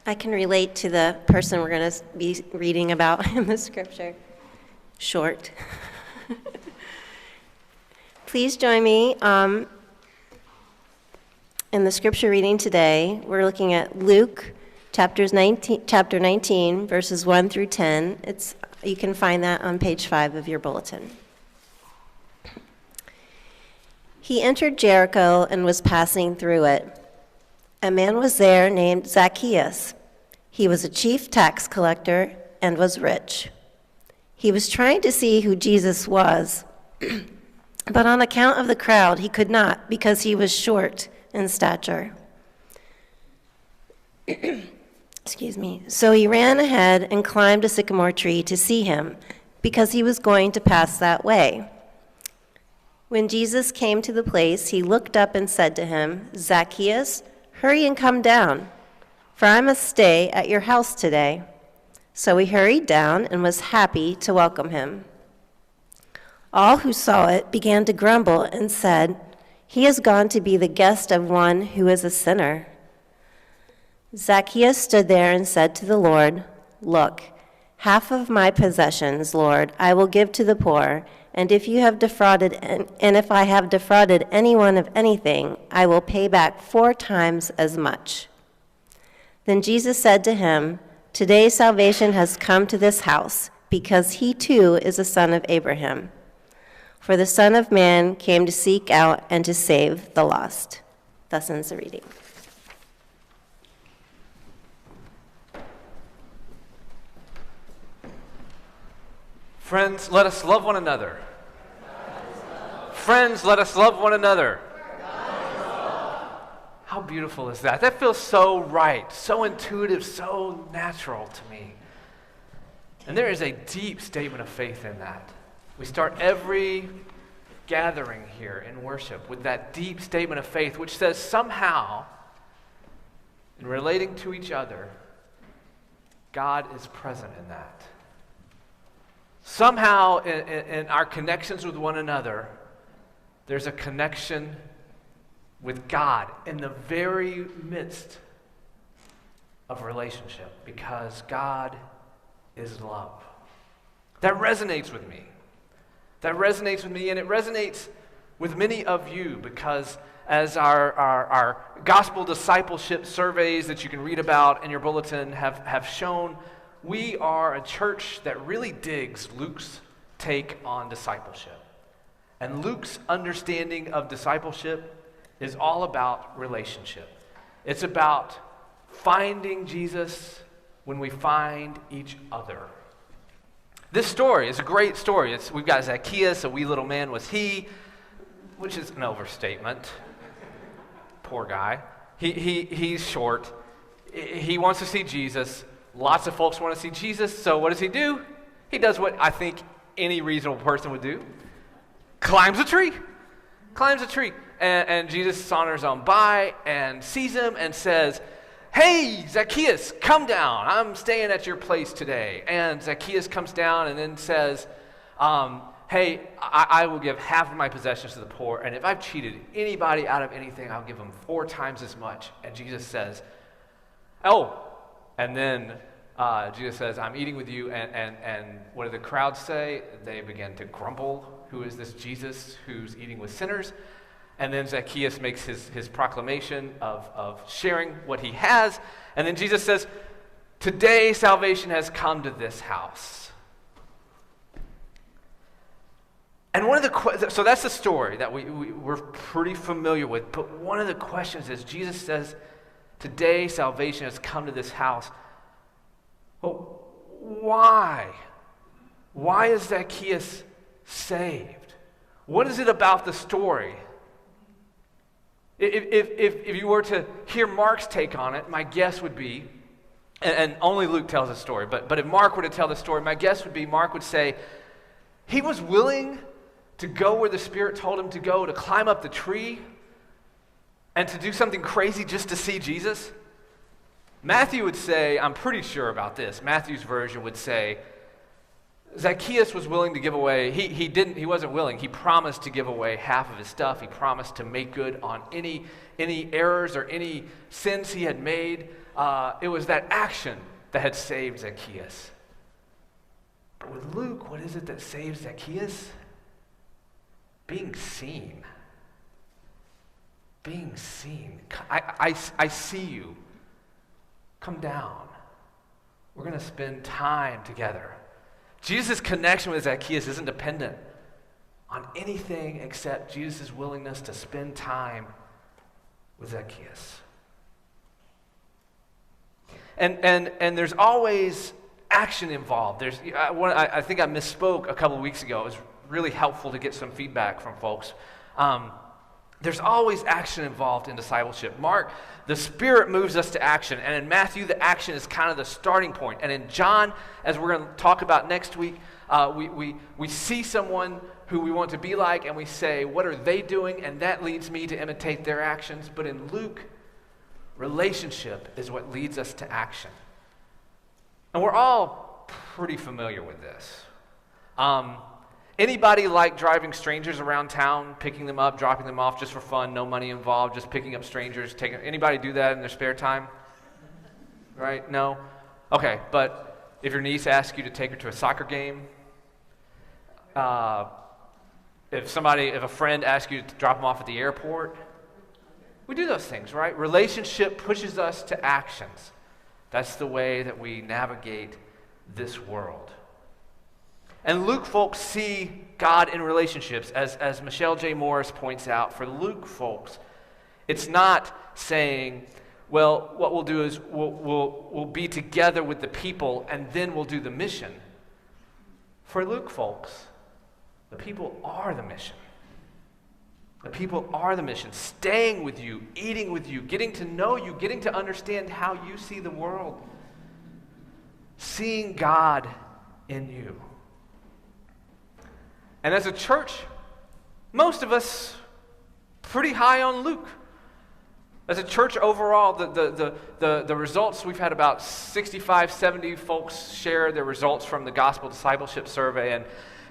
I can relate to the person we're going to be reading about in the scripture. Short. Please join me in the scripture reading today. We're looking at Luke chapter 19, verses 1 through 10. You can find that on page 5 of your bulletin. He entered Jericho and was passing through it. A man was there named Zacchaeus. He was a chief tax collector and was rich. He was trying to see who Jesus was, but on account of the crowd, he could not because he was short in stature. Excuse me. So he ran ahead and climbed a sycamore tree to see him because he was going to pass that way. When Jesus came to the place, he looked up and said to him, "Zacchaeus, hurry and come down, for I must stay at your house today." So he hurried down and was happy to welcome him. All who saw it began to grumble and said, "He has gone to be the guest of one who is a sinner." Zacchaeus stood there and said to the Lord, "Look, half of my possessions, Lord, I will give to the poor, and if I have defrauded anyone of anything, I will pay back 4 times as much." Then Jesus said to him, "Today salvation has come to this house, because he too is a son of Abraham. For the Son of Man came to seek out and to save the lost." Thus ends the reading. Friends, let us love one another. Friends, let us love one another. How beautiful is that? That feels so right, so intuitive, so natural to me. And there is a deep statement of faith in that. We start every gathering here in worship with that deep statement of faith, which says somehow, in relating to each other, God is present in that. Somehow, in our connections with one another, there's a connection with God in the very midst of relationship, because God is love. That resonates with me. That resonates with me, and it resonates with many of you, because as our gospel discipleship surveys that you can read about in your bulletin have shown, we are a church that really digs Luke's take on discipleship. And Luke's understanding of discipleship is all about relationship. It's about finding Jesus when we find each other. This story is a great story. We've got Zacchaeus, a wee little man was he, which is an overstatement. Poor guy. He's short. He wants to see Jesus. Lots of folks want to see Jesus, so what does he do? He does what I think any reasonable person would do. Climbs a tree. And Jesus saunters on by and sees him and says, "Hey, Zacchaeus, come down. I'm staying at your place today." And Zacchaeus comes down and then says, "Hey, I will give half of my possessions to the poor, and if I've cheated anybody out of anything, I'll give them 4 times as much." And Jesus says, "Oh," and then Jesus says, "I'm eating with you," and what do the crowd say? They begin to grumble. Who is this Jesus who's eating with sinners? And then Zacchaeus makes his proclamation of sharing what he has. And then Jesus says, "Today salvation has come to this house." And so that's the story that we're pretty familiar with. But one of the questions is, Jesus says, "Today salvation has come to this house." Well, why? Why is Zacchaeus saved? What is it about the story? If you were to hear Mark's take on it, my guess would be, and only Luke tells the story, but if Mark were to tell the story, my guess would be Mark would say, he was willing to go where the Spirit told him to go, to climb up the tree, and to do something crazy just to see Jesus. Matthew would say, I'm pretty sure about this, Matthew's version would say, Zacchaeus was willing to give away, he wasn't willing, he promised to give away half of his stuff. He promised to make good on any errors or any sins he had made. it was that action that had saved Zacchaeus. But with Luke, what is it that saves Zacchaeus? Being seen. Being seen. I see you. Come down. We're going to spend time together. Jesus' connection with Zacchaeus isn't dependent on anything except Jesus' willingness to spend time with Zacchaeus. And there's always action involved. I think I misspoke a couple of weeks ago. It was really helpful to get some feedback from folks. There's always action involved in discipleship. Mark, the Spirit moves us to action. And in Matthew, the action is kind of the starting point. And in John, as we're going to talk about next week, we see someone who we want to be like, and we say, what are they doing? And that leads me to imitate their actions. But in Luke, relationship is what leads us to action. And we're all pretty familiar with this. Anybody like driving strangers around town, picking them up, dropping them off just for fun, no money involved, just picking up strangers? Anybody do that in their spare time? Right? No? Okay, but if your niece asks you to take her to a soccer game, if a friend asks you to drop them off at the airport, we do those things, right? Relationship pushes us to actions. That's the way that we navigate this world. And Luke folks see God in relationships. As Michelle J. Morris points out, for Luke folks, it's not saying, well, what we'll do is we'll be together with the people and then we'll do the mission. For Luke folks, the people are the mission. The people are the mission. Staying with you, eating with you, getting to know you, getting to understand how you see the world. Seeing God in you. And as a church, most of us pretty high on Luke. As a church overall, the results, we've had about 65, 70 folks share their results from the Gospel Discipleship Survey.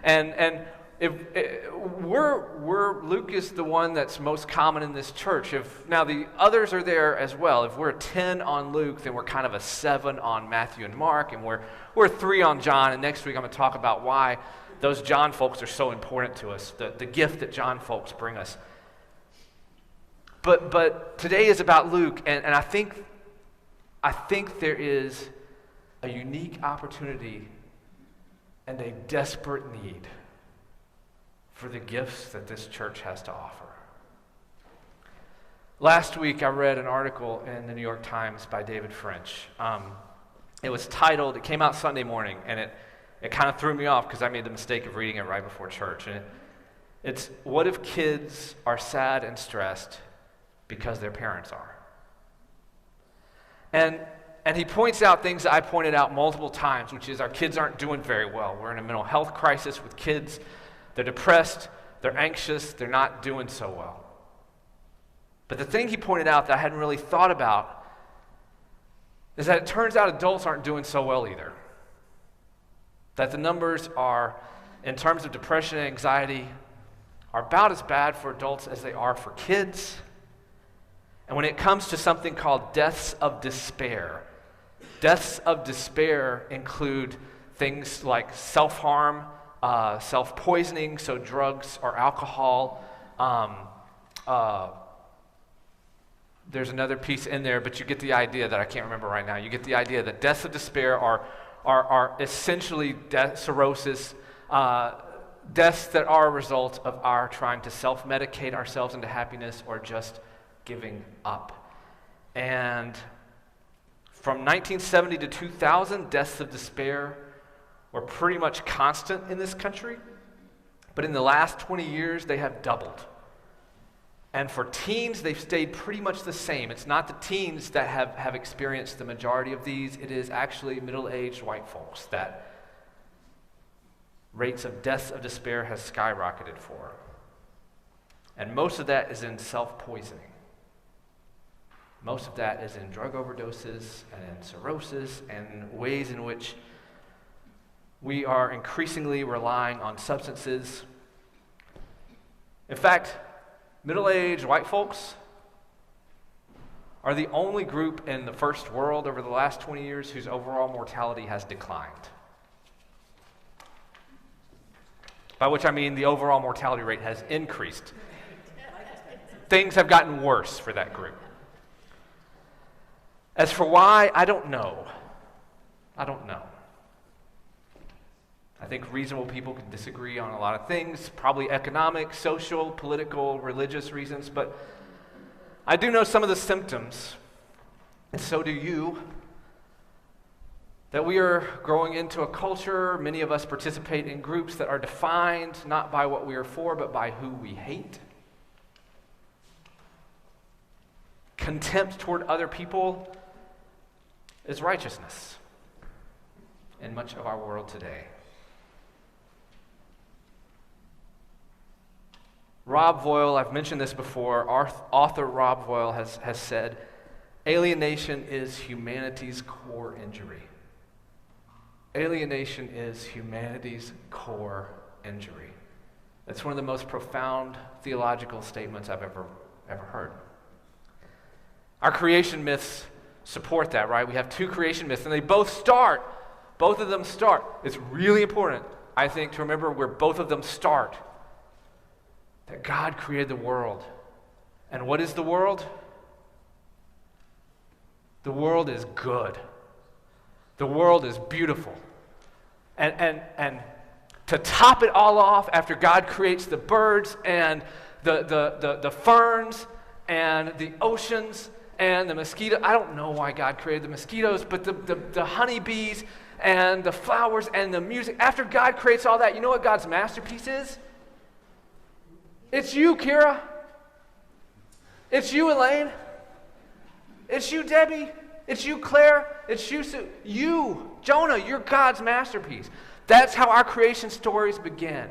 And Luke is the one that's most common in this church. Now the others are there as well. If we're a 10 on Luke, then we're kind of a 7 on Matthew and Mark, and we're a 3 on John. And next week I'm going to talk about why those John folks are so important to us, the gift that John folks bring us. But today is about Luke, and I think there is a unique opportunity and a desperate need for the gifts that this church has to offer. Last week, I read an article in the New York Times by David French. It came out Sunday morning, and it kind of threw me off because I made the mistake of reading it right before church. And it's, what if kids are sad and stressed because their parents are? And he points out things that I pointed out multiple times, which is our kids aren't doing very well. We're in a mental health crisis with kids. They're depressed, they're anxious, they're not doing so well. But the thing he pointed out that I hadn't really thought about is that it turns out adults aren't doing so well either. That the numbers are, in terms of depression and anxiety, are about as bad for adults as they are for kids. And when it comes to something called deaths of despair include things like self-harm, self-poisoning, so drugs or alcohol. There's another piece in there, but you get the idea that I can't remember right now. You get the idea that deaths of despair are essentially cirrhosis, deaths that are a result of our trying to self-medicate ourselves into happiness or just giving up. And from 1970 to 2000, deaths of despair were pretty much constant in this country, but in the last 20 years, they have doubled. And for teens, they've stayed pretty much the same. It's not the teens that have experienced the majority of these. It is actually middle-aged white folks that rates of deaths of despair has skyrocketed for. And most of that is in self-poisoning. Most of that is in drug overdoses and in cirrhosis and ways in which we are increasingly relying on substances. In fact, middle-aged white folks are the only group in the first world over the last 20 years whose overall mortality has declined. By which I mean the overall mortality rate has increased. Things have gotten worse for that group. As for why, I don't know. I think reasonable people can disagree on a lot of things, probably economic, social, political, religious reasons, but I do know some of the symptoms, and so do you, that we are growing into a culture. Many of us participate in groups that are defined not by what we are for, but by who we hate. Contempt toward other people is righteousness in much of our world today. Rob Voyle, I've mentioned this before, our author Rob Voyle has said, alienation is humanity's core injury. Alienation is humanity's core injury. That's one of the most profound theological statements I've ever heard. Our creation myths support that, right? We have two creation myths, and they both of them start. It's really important, I think, to remember where both of them start. That God created the world. And what is the world? The world is good. The world is beautiful. And to top it all off, after God creates the birds and the ferns and the oceans and the mosquito, I don't know why God created the mosquitoes, but the honeybees and the flowers and the music. After God creates all that, you know what God's masterpiece is? It's you, Kira. It's you, Elaine. It's you, Debbie. It's you, Claire. It's you, Sue. You, Jonah, you're God's masterpiece. That's how our creation stories begin.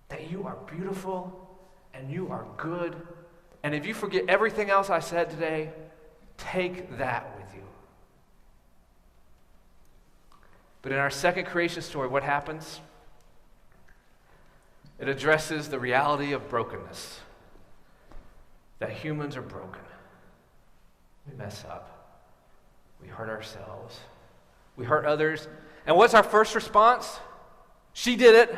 That you are beautiful and you are good. And if you forget everything else I said today, take that with you. But in our second creation story, what happens? It addresses the reality of brokenness. That humans are broken. We mess up. We hurt ourselves. We hurt others. And what's our first response? She did it.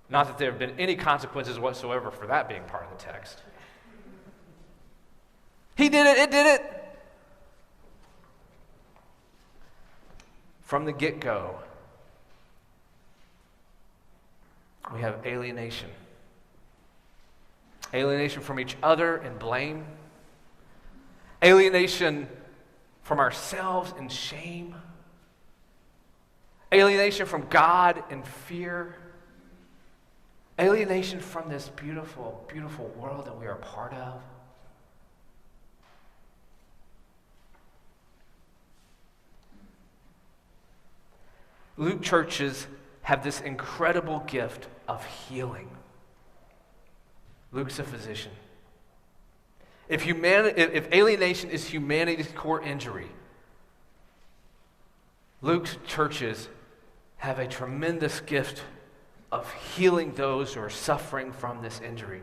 Not that there have been any consequences whatsoever for that being part of the text. He did it. It did it. From the get-go, we have alienation. Alienation from each other in blame. Alienation from ourselves in shame. Alienation from God in fear. Alienation from this beautiful, beautiful world that we are a part of. Luke churches have this incredible gift of healing. Luke's a physician. If alienation is humanity's core injury, Luke's churches have a tremendous gift of healing those who are suffering from this injury.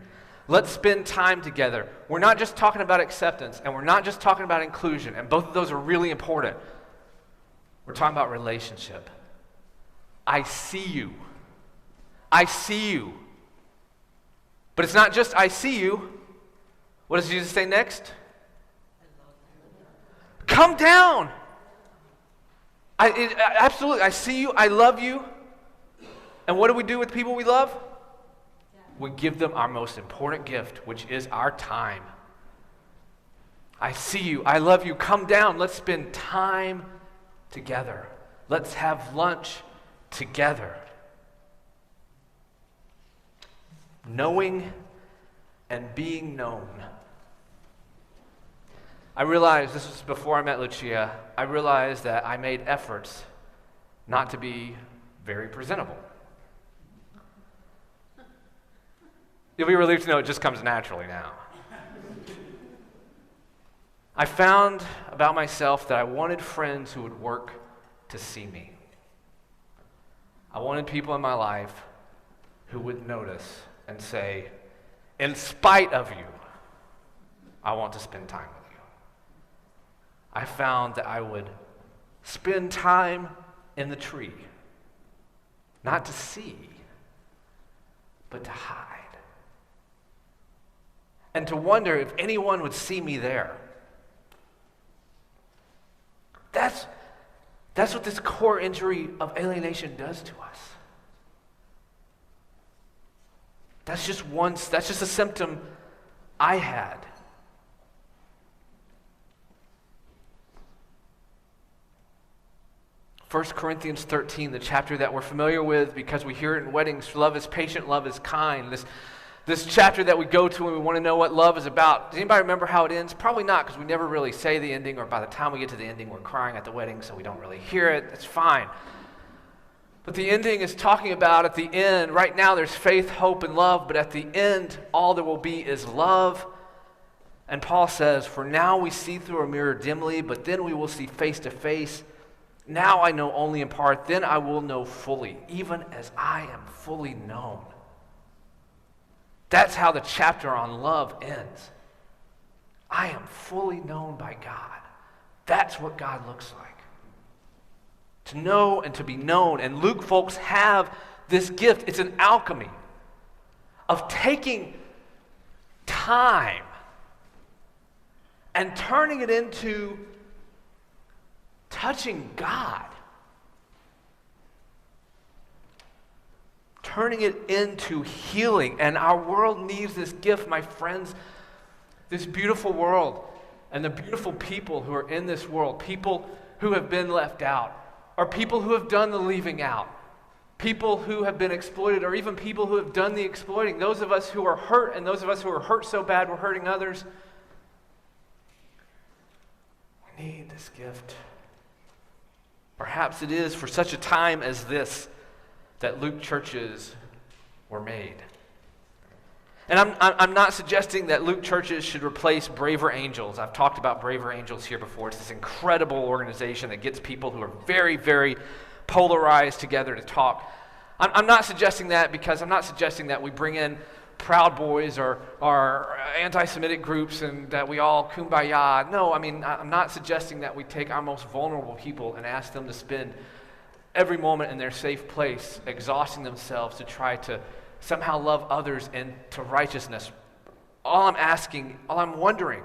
Let's spend time together. We're not just talking about acceptance, and we're not just talking about inclusion, and both of those are really important. We're talking about relationship. I see you. I see you. But it's not just I see you. What does Jesus say next? Come down. Absolutely, I see you. I love you. And what do we do with people we love? We give them our most important gift, which is our time. I see you. I love you. Come down. Let's spend time together. Let's have lunch together. Knowing and being known. I realized, this was before I met Lucia, I realized that I made efforts not to be very presentable. You'll be relieved to know it just comes naturally now. I found about myself that I wanted friends who would work to see me. I wanted people in my life who would notice and say, in spite of you, I want to spend time with you. I found that I would spend time in the tree, not to see, but to hide. And to wonder if anyone would see me there. That's what this core injury of alienation does to us. That's just a symptom I had. First Corinthians 13, the chapter that we're familiar with because we hear it in weddings. Love is patient, love is kind. This chapter that we go to when we want to know what love is about. Does anybody remember how it ends? Probably not, because we never really say the ending, or by the time we get to the ending, we're crying at the wedding, so we don't really hear it. It's fine. But the ending is talking about at the end, right now there's faith, hope, and love, but at the end, all there will be is love. And Paul says, for now we see through a mirror dimly, but then we will see face to face. Now I know only in part, then I will know fully, even as I am fully known. That's how the chapter on love ends. I am fully known by God. That's what God looks like. To know and to be known. And Luke folks have this gift. It's an alchemy of taking time and turning it into touching God. Turning it into healing. And our world needs this gift, my friends. This beautiful world and the beautiful people who are in this world, people who have been left out, or people who have done the leaving out, people who have been exploited, or even people who have done the exploiting, those of us who are hurt, and those of us who are hurt so bad we're hurting others. We need this gift. Perhaps it is for such a time as this that Luke churches were made. And I'm not suggesting that Luke churches should replace Braver Angels. I've talked about Braver Angels here before. It's this incredible organization that gets people who are very, very polarized together to talk. I'm not suggesting that, because I'm not suggesting that we bring in Proud Boys or anti-Semitic groups and that we all kumbaya. No, I'm not suggesting that we take our most vulnerable people and ask them to spend every moment in their safe place exhausting themselves to try to somehow love others into righteousness. All I'm wondering,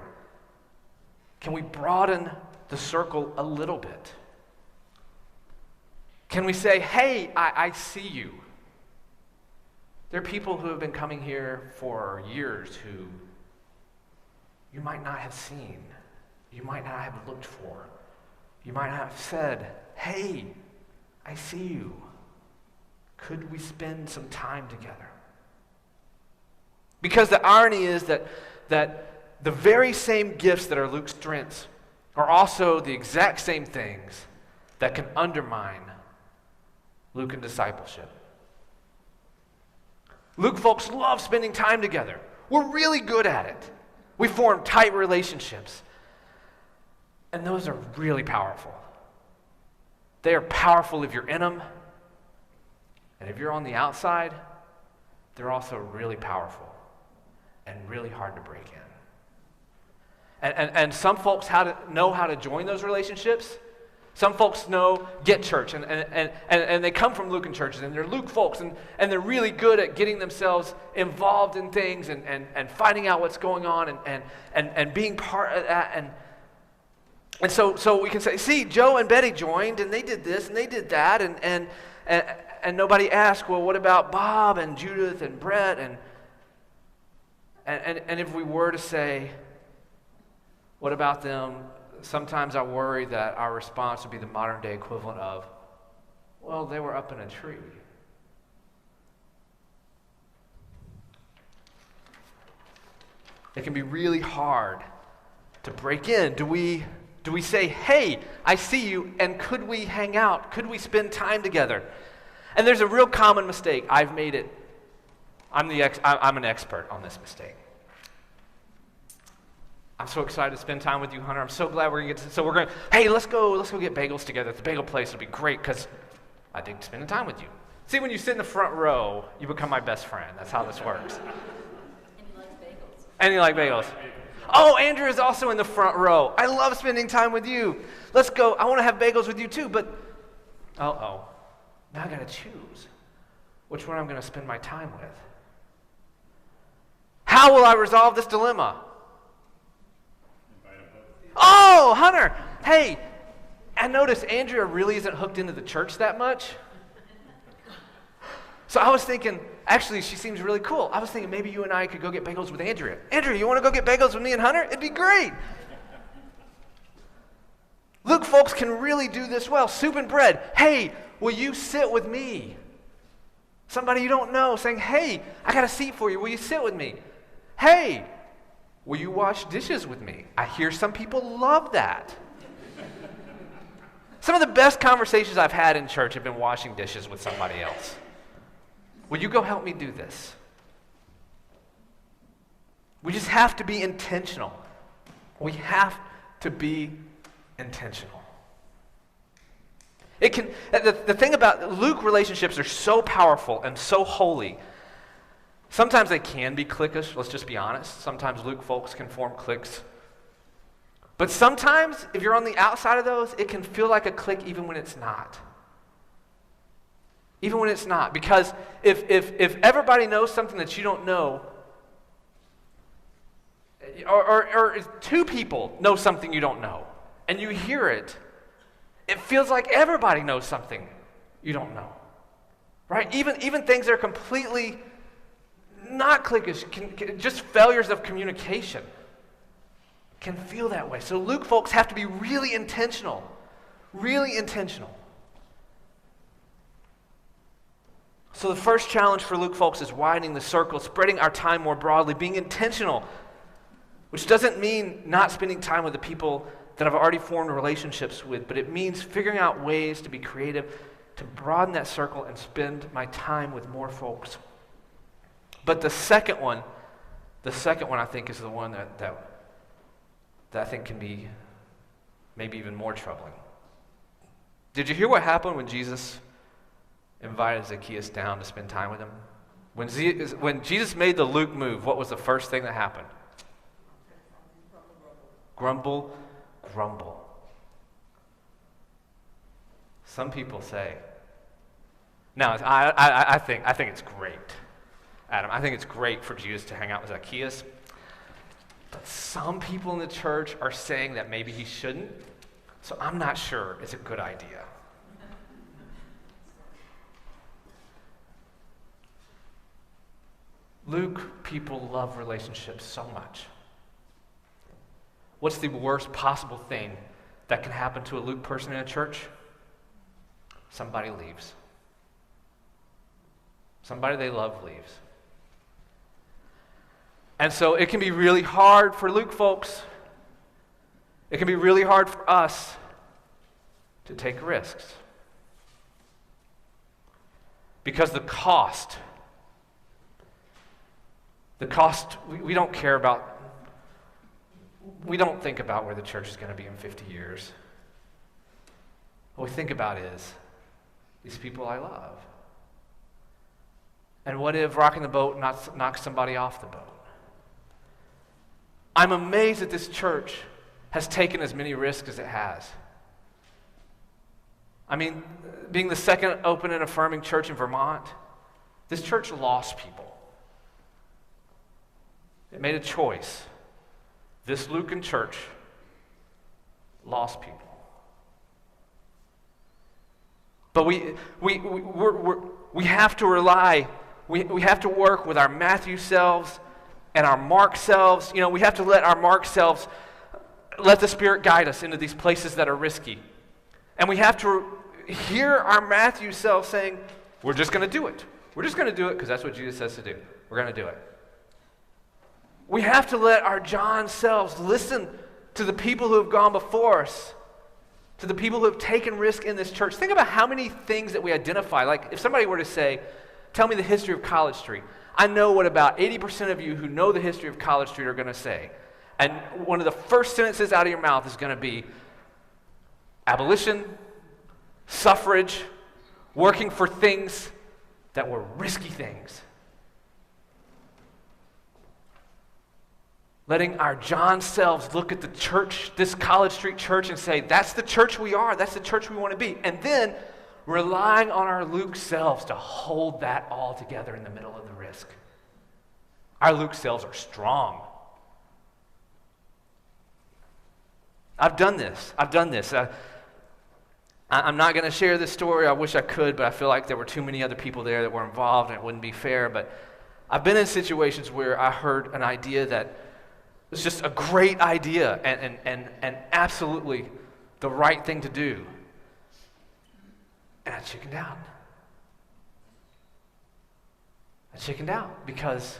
can we broaden the circle a little bit? Can we say, hey, I see you. There are people who have been coming here for years who you might not have seen, you might not have looked for, you might not have said, hey, I see you. Could we spend some time together? Because the irony is that the very same gifts that are Luke's strengths are also the exact same things that can undermine Luke and discipleship. Luke folks love spending time together. We're really good at it. We form tight relationships. And those are really powerful. They are powerful if you're in them. And if you're on the outside, they're also really powerful and really hard to break in. And some folks know how to join those relationships. Some folks get church, and they come from Lucan churches, and they're Luke folks, and they're really good at getting themselves involved in things and finding out what's going on and being part of that. And so we can say, see, Joe and Betty joined, and they did this, and they did that, and nobody asked, well, what about Bob and Judith and Brett? And if we were to say, what about them? Sometimes I worry that our response would be the modern day equivalent of, well, they were up in a tree. It can be really hard to break in. Do we say, hey, I see you, and could we hang out? Could we spend time together? And there's a real common mistake. I've made it. I'm an expert on this mistake. I'm so excited to spend time with you, Hunter. I'm so glad we're going to get to, hey, let's go get bagels together at the bagel place. It'll be great because I think spending time with you. See, when you sit in the front row, you become my best friend. That's how this works. And you like And you like bagels. Oh, Andrew is also in the front row. I love spending time with you. Let's go. I want to have bagels with you too, but now I got to choose which one I'm going to spend my time with. How will I resolve this dilemma? Oh, Hunter, hey, I noticed Andrea really isn't hooked into the church that much. So I was thinking, actually, she seems really cool. I was thinking maybe you and I could go get bagels with Andrea. Andrea, you want to go get bagels with me and Hunter? It'd be great. Luke folks can really do this well. Soup and bread. Hey, will you sit with me? Somebody you don't know saying, hey, I got a seat for you. Will you sit with me? Hey, will you wash dishes with me? I hear some people love that. Some of the best conversations I've had in church have been washing dishes with somebody else. Will you go help me do this? We just have to be intentional. We have to be intentional. The thing about Luke relationships are so powerful and so holy. Sometimes they can be cliquish, let's just be honest. Sometimes Luke folks can form cliques. But sometimes, if you're on the outside of those, it can feel like a clique even when it's not. Even when it's not. Because if everybody knows something that you don't know, or if two people know something you don't know, and you hear it, it feels like everybody knows something you don't know. Right? Even things that are completely not cliquish, just failures of communication, can feel that way. So Luke folks have to be really intentional. Really intentional. So the first challenge for Luke folks is widening the circle, spreading our time more broadly, being intentional, which doesn't mean not spending time with the people that I've already formed relationships with, but it means figuring out ways to be creative, to broaden that circle and spend my time with more folks. But the second one I think is the one that I think can be maybe even more troubling. Did you hear what happened when Jesus invited Zacchaeus down to spend time with him? When Jesus made the Luke move, what was the first thing that happened? Grumble. Some people say. Now, I think it's great, Adam. I think it's great for Jesus to hang out with Zacchaeus. But some people in the church are saying that maybe he shouldn't. So I'm not sure it's a good idea. Luke people love relationships so much. What's the worst possible thing that can happen to a Luke person in a church? Somebody leaves. Somebody they love leaves. And so it can be really hard for Luke folks. It can be really hard for us to take risks. Because the cost, we don't care about. We don't think about where the church is going to be in 50 years. What we think about is these people I love. And what if rocking the boat knocks somebody off the boat? I'm amazed that this church has taken as many risks as it has. I mean, being the second open and affirming church in Vermont, this church lost people. It made a choice. This Lucan church lost people. But we have to rely, we have to work with our Matthew selves and our Mark selves. You know, we have to let our Mark selves, let the Spirit guide us into these places that are risky. And we have to hear our Matthew self saying, we're just going to do it. We're just going to do it because that's what Jesus says to do. We're going to do it. We have to let our John selves listen to the people who have gone before us, to the people who have taken risk in this church. Think about how many things that we identify. Like if somebody were to say, tell me the history of College Street, I know what about 80% of you who know the history of College Street are going to say. And one of the first sentences out of your mouth is going to be abolition, suffrage, working for things that were risky things. Letting our John selves look at the church, this College Street church, and say, that's the church we are. That's the church we want to be. And then relying on our Luke selves to hold that all together in the middle of the risk. Our Luke selves are strong. I've done this. I'm not going to share this story. I wish I could, but I feel like there were too many other people there that were involved, and it wouldn't be fair. But I've been in situations where I heard an idea that was just a great idea and absolutely the right thing to do. And I chickened out because,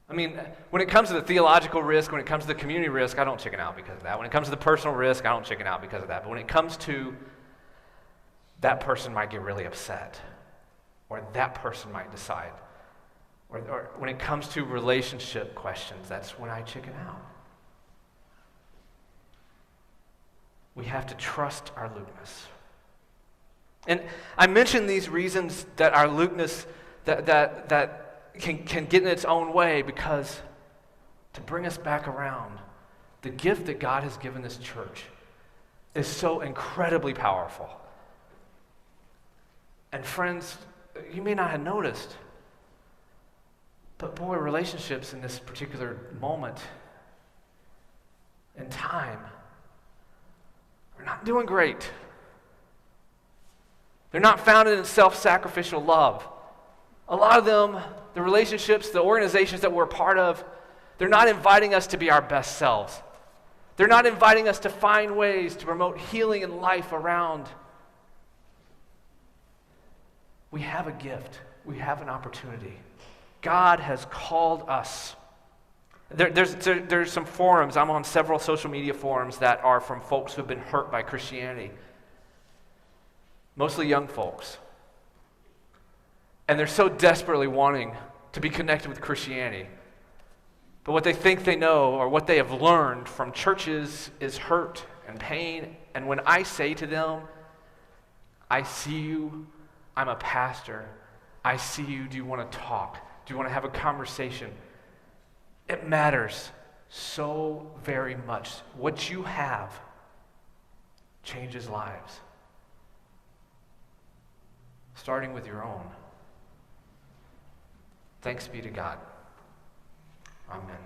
I mean, when it comes to the theological risk, when it comes to the community risk, I don't chicken out because of that. When it comes to the personal risk, I don't chicken out because of that. But when it comes to that person might get really upset, or that person might decide, or when it comes to relationship questions, that's when I chicken out. We have to trust our Lukeness. And I mention these reasons that our Lukeness, that can get in its own way, because to bring us back around, the gift that God has given this church is so incredibly powerful. And friends, you may not have noticed, but boy, relationships in this particular moment in time are not doing great. They're not founded in self-sacrificial love. A lot of them, the relationships, the organizations that we're a part of, they're not inviting us to be our best selves. They're not inviting us to find ways to promote healing and life around. We have a gift. We have an opportunity. God has called us. There's some forums. I'm on several social media forums that are from folks who have been hurt by Christianity. Mostly young folks. And they're so desperately wanting to be connected with Christianity. But what they think they know, or what they have learned from churches, is hurt and pain. And when I say to them, I see you, I'm a pastor, I see you, do you want to talk? Do you want to have a conversation? It matters so very much. What you have changes lives. Starting with your own. Thanks be to God. Amen.